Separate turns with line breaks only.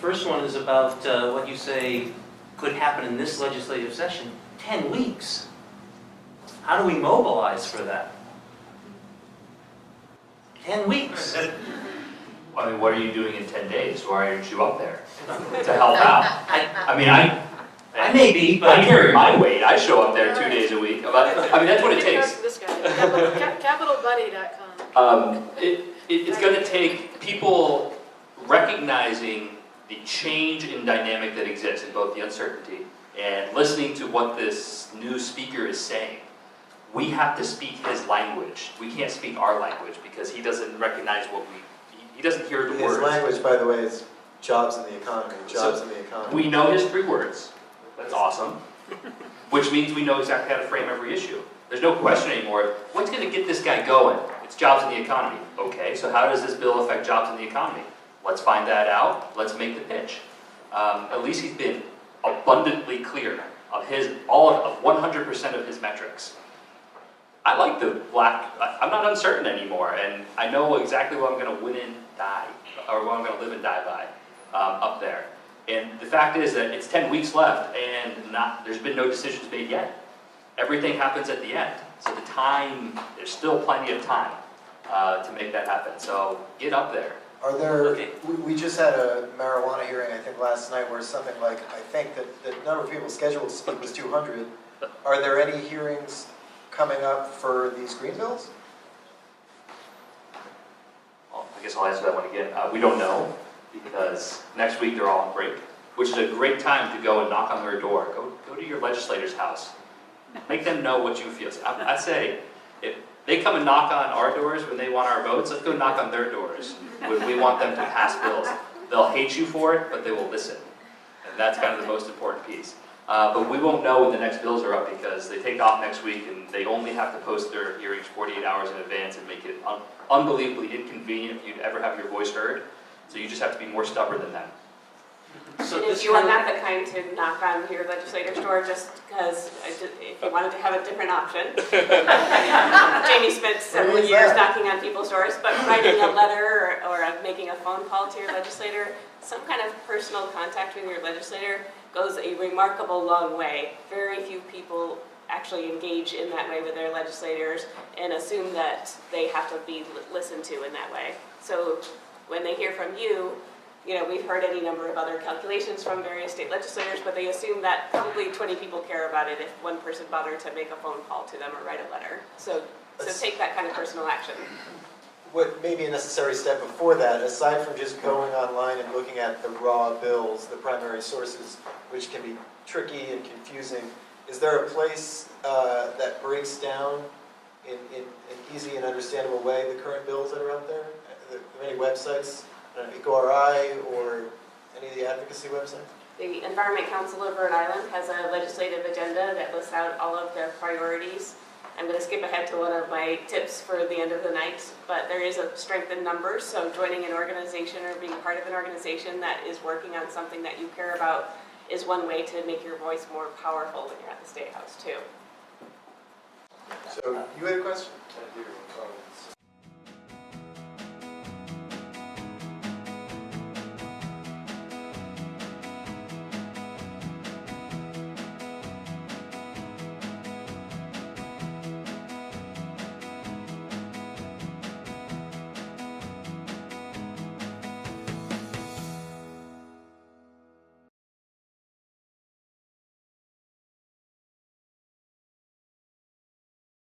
first one is about what you say could happen in this legislative session. 10 weeks. How do we mobilize for that? 10 weeks.
I mean, what are you doing in 10 days? Why aren't you up there to help out?
I may be, but
I carry my weight. I show up there 2 days a week. I mean, that's what it takes.
This guy, capitalbuddy.com.
It's going to take people recognizing the change in dynamic that exists in both the uncertainty and listening to what this new speaker is saying. We have to speak his language. We can't speak our language because he doesn't recognize he doesn't hear the words.
His language, by the way, is jobs in the economy. Jobs in the economy.
We know his 3 words. That's awesome. Which means we know exactly how to frame every issue. There's no question anymore. What's going to get this guy going? It's jobs in the economy. Okay, so how does this bill affect jobs in the economy? Let's find that out. Let's make the pitch. At least he's been abundantly clear of 100% of his metrics. I like the I'm not uncertain anymore, and I know exactly what I'm going to win and die, or what I'm going to live and die by up there. And the fact is that it's 10 weeks left, and there's been no decisions made yet. Everything happens at the end. So there's still plenty of time to make that happen. So get up there.
Are there, we just had a marijuana hearing, I think, last night, where something like, I think that the number of people scheduled to speak was 200. Are there any hearings coming up for these green bills?
Well, I guess I'll answer that one again. We don't know, because next week they're all on break, which is a great time to go and knock on their door. Go to your legislator's house. Make them know what you feel. I say, if they come and knock on our doors when they want our votes, let's go knock on their doors when we want them to pass bills. They'll hate you for it, but they will listen. And that's kind of the most important piece. But we won't know when the next bills are up because they take off next week and they only have to post their hearings 48 hours in advance and make it unbelievably inconvenient if you'd ever have your voice heard. So you just have to be more stubborn than them.
So
If you are not the kind to knock on your legislator's door just because if you wanted to have a different option. Jamie spent several years knocking on people's doors, but writing a letter or making a phone call to your legislator, some kind of personal contact with your legislator goes a remarkable long way. Very few people actually engage in that way with their legislators and assume that they have to be listened to in that way. So when they hear from you, we've heard any number of other calculations from various state legislators, but they assume that probably 20 people care about it if one person bothered to make a phone call to them or write a letter. So take that kind of personal action.
What may be a necessary step before that, aside from just going online and looking at the raw bills, the primary sources, which can be tricky and confusing, is there a place that breaks down in an easy and understandable way the current bills that are out there? Are there any websites? ecoRI or any of the advocacy websites?
The Environment Council of Rhode Island has a legislative agenda that lists out all of their priorities. I'm going to skip ahead to one of my tips for the end of the night, but there is a strength in numbers, so joining an organization or being part of an organization that is working on something that you care about is one way to make your voice more powerful when you're at the State House too.
So you had a question?